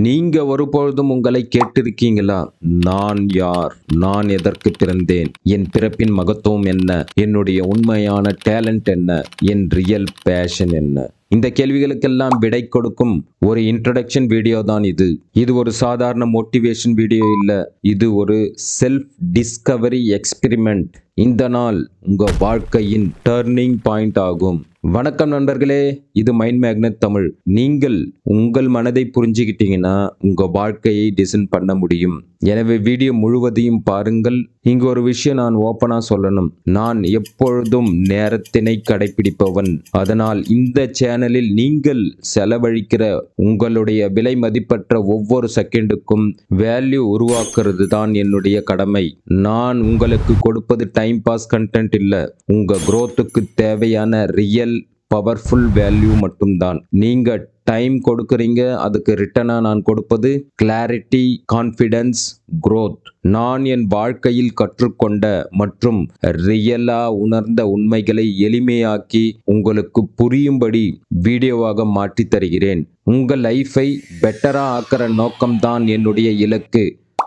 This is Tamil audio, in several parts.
நீங்க ஒருபொழுதும் உங்களை கேட்டிருக்கீங்களா? நான் யார்? நான் எதற்கு பிறந்தேன்? என் பிறப்பின் மகத்துவம் என்ன? என்னுடைய உண்மையான டேலண்ட் என்ன? என் ரியல் பேஷன் என்ன? இந்த கேள்விகளுக்கெல்லாம் விடை கொடுக்கும் ஒரு இன்ட்ரோடக்ஷன் வீடியோ தான் இது. இது ஒரு சாதாரண மோட்டிவேஷன் வீடியோ இல்ல. இது ஒரு செல்ஃப் டிஸ்கவரி எக்ஸ்பெரிமெண்ட். இந்த நாள் உங்க வாழ்க்கையின் டர்னிங் பாயிண்ட் ஆகும். வணக்கம் நண்பர்களே, இது மைண்ட் மேக்னெட் தமிழ். நீங்கள் உங்கள் மனதை புரிஞ்சுக்கிட்டீங்கன்னா உங்க வாழ்க்கையை டிசைன் பண்ண முடியும். எனவே வீடியோ முழுவதையும் பாருங்கள். இங்கு ஒரு விஷயம் நான் ஓப்பனா சொல்லணும். நான் எப்பொழுதும் நேரத்தினை கடைபிடிப்பவன். அதனால் இந்த சேனலில் நீங்கள் செலவழிக்கிற உங்களுடைய விலை மதிப்பற்ற ஒவ்வொரு செகண்டுக்கும் வேல்யூ உருவாக்குறது தான் என்னுடைய கடமை. நான் உங்களுக்கு கொடுப்பது டைம் பாஸ் கண்டென்ட் இல்ல, உங்க growthக்கு தேவையான ரியல் பவர்ஃபுல் வேல்யூ மட்டும்தான். நீங்க டைம் கொடுக்குறீங்க, அதுக்கு ரிட்டனா நான் கொடுப்பது கிளாரிட்டி, கான்ஃபிடன்ஸ், growth. நான் என் வாழ்க்கையில் கற்றுக்கொண்ட மற்றும் ரியலா உணர்ந்த உண்மைகளை எளிமையாக்கி உங்களுக்கு புரியும்படி வீடியோவாக மாற்றி தருகிறேன். உங்க லைஃபை பெட்டரா ஆக்கிற நோக்கம்தான் என்னுடைய இலக்கு.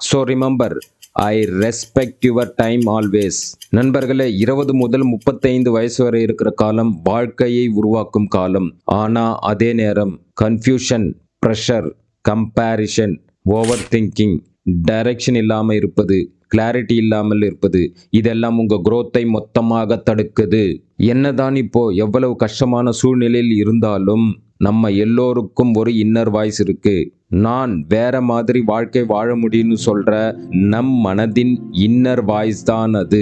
So remember, I respect your time always. நண்பர்களே, 20 முதல் 35 வயசு வரை இருக்கிற காலம் வாழ்க்கையை உருவாக்கும் காலம். ஆனா அதே நேரம் confusion, pressure, comparison, over thinking, direction இல்லாம இருப்பது, கிளாரிட்டி இல்லாமல் இருப்பது, இதெல்லாம் உங்க growth-ஐ மொத்தமாக தடுக்குது. என்னதான் இப்போ எவ்வளவு கஷ்டமான சூழ்நிலையில் இருந்தாலும் நம்ம எல்லோருக்கும் ஒரு இன்னர் வாய்ஸ் இருக்கு. நான் வேற மாதிரி வாழ்க்கை வாழ முடியும்னு சொல்ற நம் மனதின் இன்னர் வாய்ஸ் தான் அது.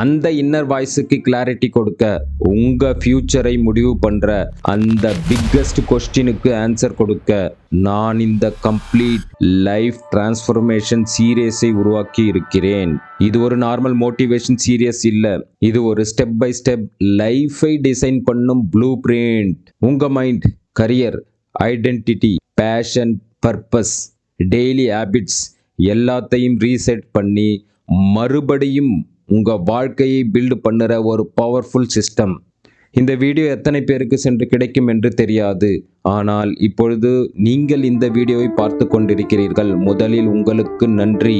அந்த இன்னர் வாய்ஸுக்கு கிளாரிட்டி கொடுக்க, உங்க ஃபியூச்சரை முடிவு பண்ற அந்த பிக்கஸ்ட் கொஸ்டினுக்கு ஆன்சர் கொடுக்க நான் இந்த கம்ப்ளீட் லைஃப் டிரான்ஸ்ஃபர்மேஷன் சீரியஸை உருவாக்கி இருக்கிறேன். இது ஒரு நார்மல் மோட்டிவேஷன் சீரியஸ் இல்ல, இது ஒரு ஸ்டெப் பை ஸ்டெப் லைஃபை டிசைன் பண்ணும் ப்ளூ பிரிண்ட். உங்க mind, career, identity, passion, purpose, daily habits எல்லாத்தையும் ரீசெட் பண்ணி மறுபடியும் உங்க வாழ்க்கையை பில்டு பண்ணுற ஒரு பவர்ஃபுல் சிஸ்டம். இந்த வீடியோ எத்தனை பேருக்கு சென்று கிடைக்கும் என்று தெரியாது. ஆனால் இப்பொழுது நீங்கள் இந்த வீடியோவை பார்த்து கொண்டிருக்கிறீர்கள். முதலில் உங்களுக்கு நன்றி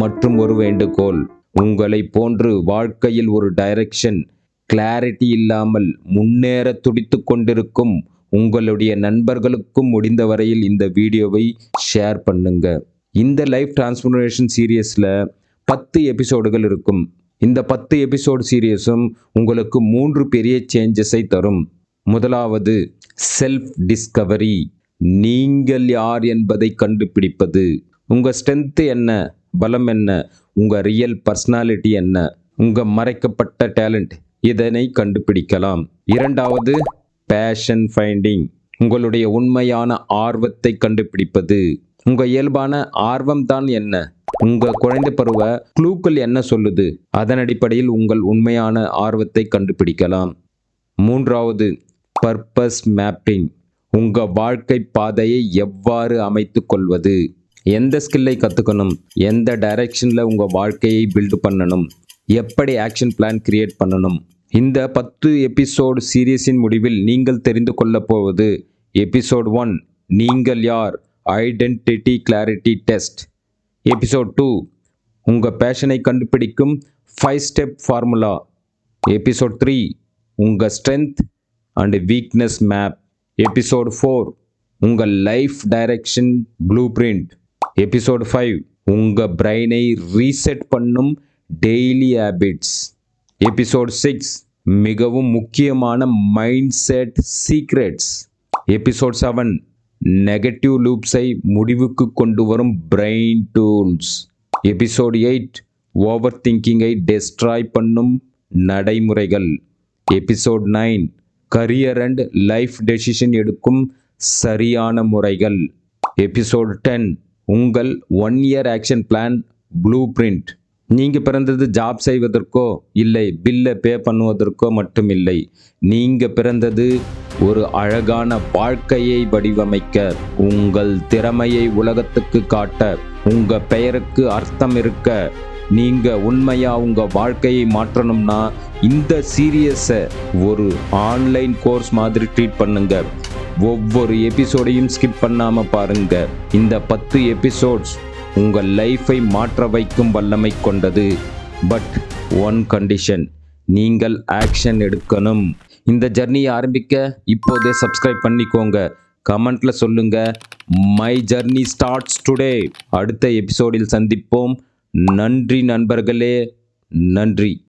மற்றும் ஒரு வேண்டுகோள். உங்களை போன்று வாழ்க்கையில் ஒரு டைரக்ஷன், கிளாரிட்டி இல்லாமல் முன்னேற துடித்து கொண்டிருக்கும் உங்களுடைய நண்பர்களுக்கும் முடிந்த வரையில் இந்த வீடியோவை ஷேர் பண்ணுங்க. இந்த லைஃப் டிரான்ஸ்ஃபர்மேஷன் சீரியஸில் 10 எபிசோடுகள் இருக்கும். இந்த 10 எபிசோடு சீரியஸும் உங்களுக்கு 3 பெரிய சேஞ்சஸை தரும். முதலாவது செல்ஃப் டிஸ்கவரி. நீங்கள் யார் என்பதை கண்டுபிடிப்பது. உங்க ஸ்ட்ரென்த் என்ன, பலம் என்ன, உங்க ரியல் பர்சனாலிட்டி என்ன, உங்க மறைக்கப்பட்ட டேலண்ட், இதனை கண்டுபிடிக்கலாம். இரண்டாவது பேஷன் ஃபைண்டிங். உங்களுடைய உண்மையான ஆர்வத்தை கண்டுபிடிப்பது. உங்க இயல்பான ஆர்வம் தான் என்ன? உங்க குழந்தை பருவ க்ளூக்கள் என்ன சொல்லுது? அதன் அடிப்படையில் உங்கள் உண்மையான ஆர்வத்தை கண்டுபிடிக்கலாம். மூன்றாவது பர்பஸ் மேப்பிங். உங்க வாழ்க்கை பாதையை எவ்வாறு அமைத்து கொள்வது, எந்த ஸ்கில்லை கற்றுக்கணும், எந்த டைரக்ஷனில் உங்க வாழ்க்கையை பில்டு பண்ணணும், எப்படி ஆக்ஷன் பிளான் கிரியேட் பண்ணணும். இந்த 10 எபிசோடு சீரியஸின் முடிவில் நீங்கள் தெரிந்து கொள்ளப் போவது எபிசோட் 1 நீங்கள் யார், ஐடென்டிட்டி கிளாரிட்டி டெஸ்ட். எபிசோட் 2 உங்க பேஷனை கண்டுபிடிக்கும் 5 ஸ்டெப் ஃபார்முலா. எபிசோட் 3 உங்க strength and weakness map. Episode 4 உங்க life direction blueprint. Episode 5 உங்க பிரெயினை ரீசெட் பண்ணும் டெய்லி ஹேபிட்ஸ். எபிசோட் 6 மிகவும் முக்கியமான mindset secrets. Episode 7 negative லூப்ஸை முடிவுக்கு கொண்டு வரும் பிரெயின் டூல்ஸ். எபிசோட் 8 ஓவர் திங்கிங்கை டெஸ்ட்ராய் பண்ணும் நடைமுறைகள். Episode 9 career and life decision எடுக்கும் சரியான முறைகள். எபிசோட் 10 உங்கள் 1 year action plan blueprint. நீங்கள் பிறந்தது ஜாப் செய்வதற்கோ இல்லை பில்லை பே பண்ணுவதற்கோ மட்டும் இல்லை. நீங்கள் பிறந்தது ஒரு அழகான வாழ்க்கையை வடிவமைக்க, உங்கள் திறமையை உலகத்துக்கு காட்ட, உங்கள் பெயருக்கு அர்த்தம் இருக்க. நீங்கள் உண்மையாக உங்கள் வாழ்க்கையை மாற்றணும்னா இந்த சீரியஸை ஒரு ஆன்லைன் கோர்ஸ் மாதிரி ட்ரீட் பண்ணுங்க. ஒவ்வொரு எபிசோடையும் ஸ்கிப் பண்ணாம பாருங்க. இந்த 10 எபிசோட்ஸ் உங்கள் லைஃபை மாற்ற வைக்கும் வல்லமை கொண்டது. பட் ஒன் கண்டிஷன், நீங்கள் ஆக்ஷன் எடுக்கணும். இந்த ஜர்னியை ஆரம்பிக்க இப்போதே சப்ஸ்கிரைப் பண்ணிக்கோங்க. கமெண்ட்ல சொல்லுங்க, மை ஜர்னி ஸ்டார்ட்ஸ் டுடே. அடுத்த எபிசோடில் சந்திப்போம். நன்றி நண்பர்களே, நன்றி.